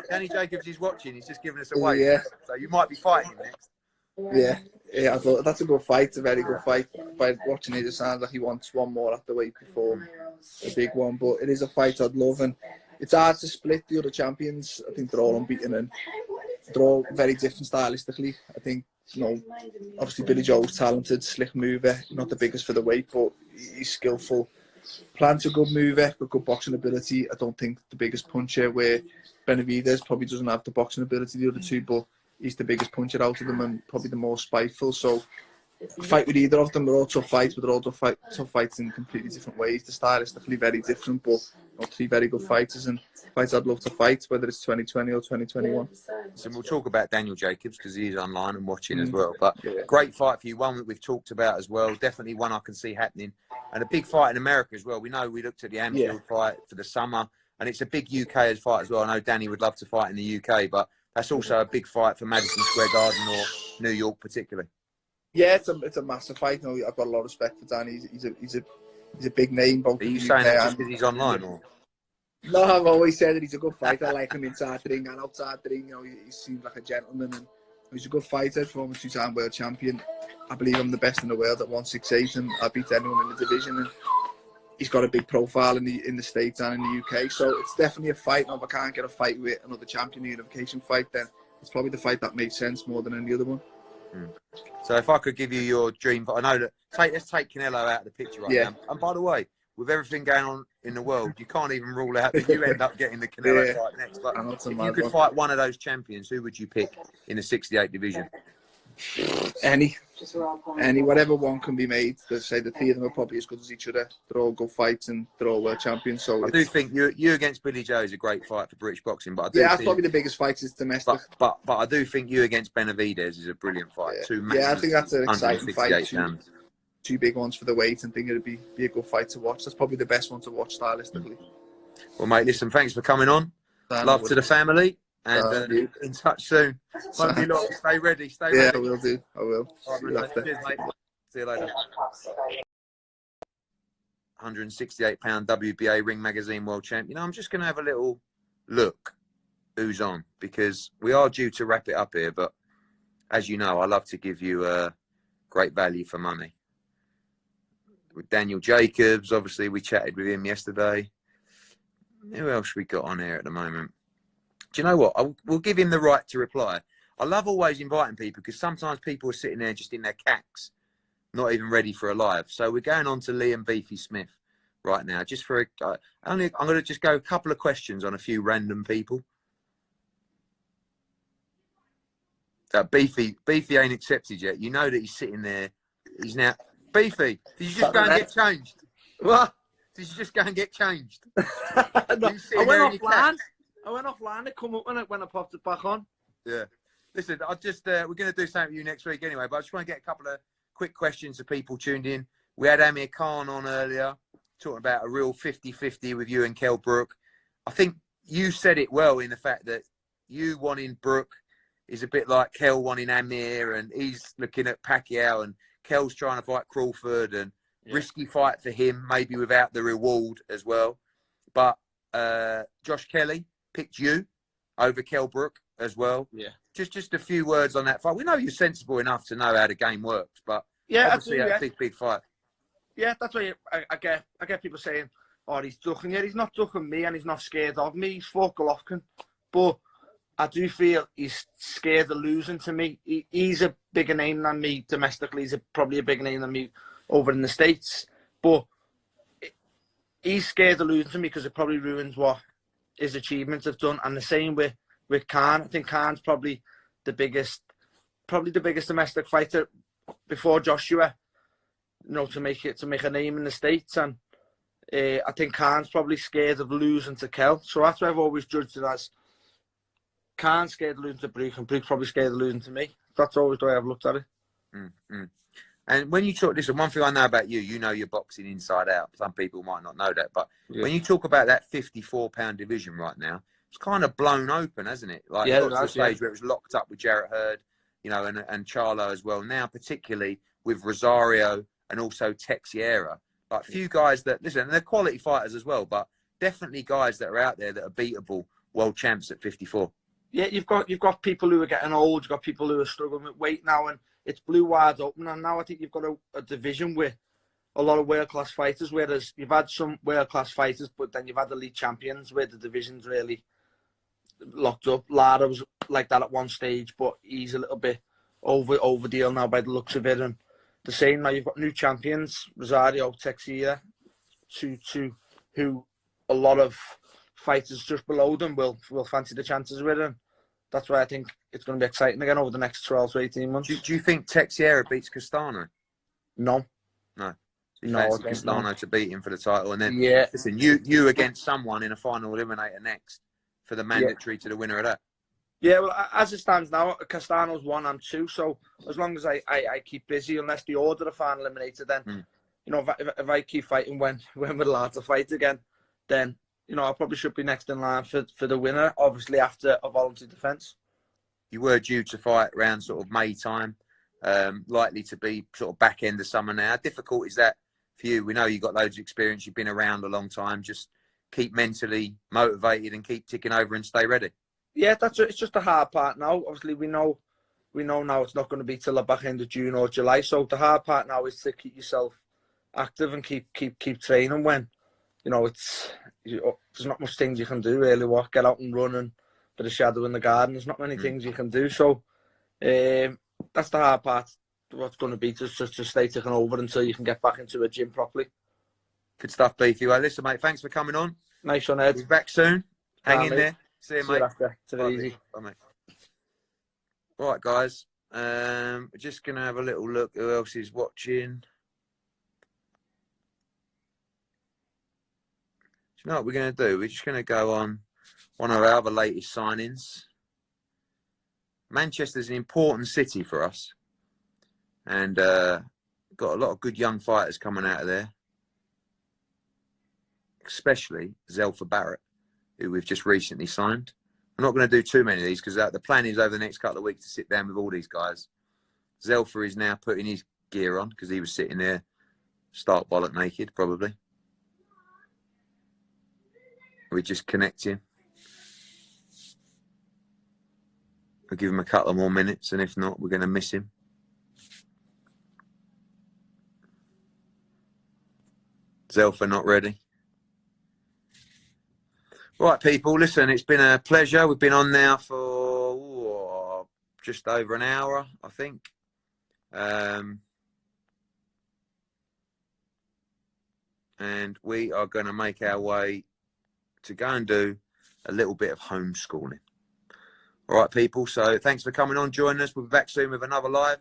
Danny Jacobs is watching. He's just giving us away. So you might be fighting him next. I thought that's a good fight. It's a very good fight. By watching it, it sounds like he wants one more at the weight before a big one. But it is a fight I'd love, and it's hard to split the other champions. I think they're all unbeaten and they're all very different stylistically. I think, you know, obviously Billy Joe's talented, slick mover, not the biggest for the weight, but he's skillful. Plant's a good mover, but good boxing ability. I don't think the biggest puncher, where Benavidez probably doesn't have the boxing ability the other 2, but he's the biggest puncher out of them and probably the most spiteful. So fight with either of them. They're all tough fights, but they're all tough fights in completely different ways. They're stylistically very different, but you know, 3 very good fighters and fights I'd love to fight, whether it's 2020 or 2021. So we'll talk about Daniel Jacobs because he's online and watching as well. But great fight for you, one that we've talked about as well. Definitely one I can see happening, and a big fight in America as well. We know we looked at the Anfield fight for the summer, and it's a big UK fight as well. I know Danny would love to fight in the UK, but that's also a big fight for Madison Square Garden or New York particularly. Yeah, it's a massive fight. You know, I've got a lot of respect for Danny. He's a big name. Both Are you saying that just because he's online, or? No, I've always said that he's a good fighter. I like him inside the ring and outside the ring. You know, he seems like a gentleman, and he's a good fighter. Former 2-time world champion. I believe I'm the best in the world at 168, and I beat anyone in the division. And he's got a big profile in the States and in the UK, so it's definitely a fight. Now, if I can't get a fight with another champion unification fight, then it's probably the fight that makes sense more than any other one. So if I could give you your dream, I know that let's take Canelo out of the picture right now. And by the way, with everything going on in the world, you can't even rule out that you end up getting the Canelo fight next. But if you could fight one of those champions, who would you pick in the 68 division? Any, whatever one can be made. They say the 3 of them are probably as good as each other. They're all good fights and they're all world champions. So I do think you against Billy Joe is a great fight for British boxing. But I do that's probably the biggest fight is domestic. But I do think you against Benavidez is a brilliant fight. I think that's an exciting fight. 2 big ones for the weight, and think it'd be a good fight to watch. That's probably the best one to watch stylistically. Well, mate, listen, thanks for coming on. Love to the family. And in touch soon. Stay ready. Stay ready. Yeah, I will do. I will. Cheers, mate. See you later. 168-pound WBA Ring Magazine World Champ. You know, I'm just going to have a little look who's on, because we are due to wrap it up here. But as you know, I love to give you great value for money. With Daniel Jacobs, obviously, we chatted with him yesterday. Who else we got on here at the moment? Do you know what? We'll give him the right to reply. I love always inviting people, because sometimes people are sitting there just in their cacks, not even ready for a live. So we're going on to Liam Beefy Smith right now. Just for I'm going to just go a couple of questions on a few random people. Beefy ain't accepted yet. You know that he's sitting there. He's now Beefy. Did you just go and get changed? What? Did you just go and get changed? No, I went offline. I went offline to come up when I popped it back on. Yeah. Listen, I just we're going to do something with you next week anyway, but I just want to get a couple of quick questions of people tuned in. We had Amir Khan on earlier, talking about a real 50-50 with you and Kell Brook. I think you said it well in the fact that you wanting Brooke is a bit like Kel wanting Amir, and he's looking at Pacquiao, and Kel's trying to fight Crawford, and risky fight for him, maybe without the reward as well. But Josh Kelly picked you over Kell Brook as well. Yeah. Just a few words on that fight. We know you're sensible enough to know how the game works, but yeah, obviously a big fight. Yeah, that's why I get people saying, "Oh, he's ducking." Yeah, he's not ducking me, and he's not scared of me. He's fought Golovkin, but I do feel he's scared of losing to me. He's a bigger name than me domestically. He's probably a bigger name than me over in the States, but he's scared of losing to me because it probably ruins what his achievements have done. And the same with Khan. I think Khan's probably the biggest domestic fighter before Joshua, to make a name in the States. And I think Khan's probably scared of losing to Kell. So that's why I've always judged it as Khan's scared of losing to Brook, and Brook's probably scared of losing to me. That's always the way I've looked at it. Mm-hmm. And when you talk, listen, one thing I know about you, you know your boxing inside out. Some people might not know that, but when you talk about that 54-pound division right now, it's kind of blown open, hasn't it? Like, it got to the stage where it was locked up with Jarrett Hurd, and Charlo as well. Now, particularly with Rosario and also Texiera, like few guys that, listen, and they're quality fighters as well, but definitely guys that are out there that are beatable world champs at 54. Yeah, you've got people who are getting old, you've got people who are struggling with weight now, and it's blew wide open. And now I think you've got a division with a lot of world-class fighters, whereas you've had some world-class fighters, but then you've had elite champions where the division's really locked up. Lara was like that at one stage, but he's a little bit over deal now by the looks of it. And the same now, you've got new champions, Rosario, Texiera, two who a lot of fighters just below them will fancy the chances with, and that's why I think it's going to be exciting again over the next 12 to 18 months. Do you think Texiera beats Castano? No. So you fancy Castano to beat him for the title, and then listen, you against someone in a final eliminator next for the mandatory to the winner of that. Yeah, well, as it stands now, Castano's 1 and 2, so as long as I keep busy, unless they order a final eliminator, then if I keep fighting when we're allowed to fight again, then I probably should be next in line for the winner, obviously after a voluntary defence. You were due to fight around sort of May time, likely to be sort of back end of summer now. How difficult is that for you? We know you've got loads of experience, you've been around a long time. Just keep mentally motivated and keep ticking over and stay ready. Yeah, it's just the hard part now. Obviously, we know now it's not going to be till the back end of June or July. So the hard part now is to keep yourself active and keep training when, there's not much things you can do really. Get out and run and bit of shadow in the garden. There's not many things you can do. So that's the hard part. What's going to be to stay ticking over until you can get back into a gym properly. Good stuff, Beefy. Well, listen, mate, thanks for coming on. Nice one, Ed. We'll be back soon. Hang in there. See you, mate. Take it easy. Bye, mate. All right, guys. We're just going to have a little look who else is watching. Do you know what we're going to do? We're just going to go on one of our other latest signings. Manchester's an important city for us. And got a lot of good young fighters coming out of there. Especially Zelfa Barrett, who we've just recently signed. I'm not going to do too many of these because the plan is over the next couple of weeks to sit down with all these guys. Zelfa is now putting his gear on because he was sitting there stark bollock naked, probably. We're just connecting. We'll give him a couple of more minutes, and if not, we're going to miss him. Zelfa not ready. Right, people, listen, it's been a pleasure. We've been on now for just over an hour, I think. And we are going to make our way to go and do a little bit of homeschooling. All right, people, so thanks for coming on, joining us. We'll be back soon with another live.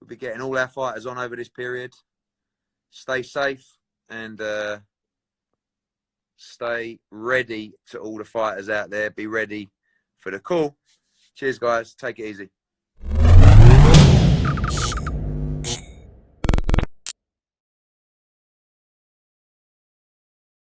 We'll be getting all our fighters on over this period. Stay safe and stay ready to all the fighters out there. Be ready for the call. Cheers, guys. Take it easy.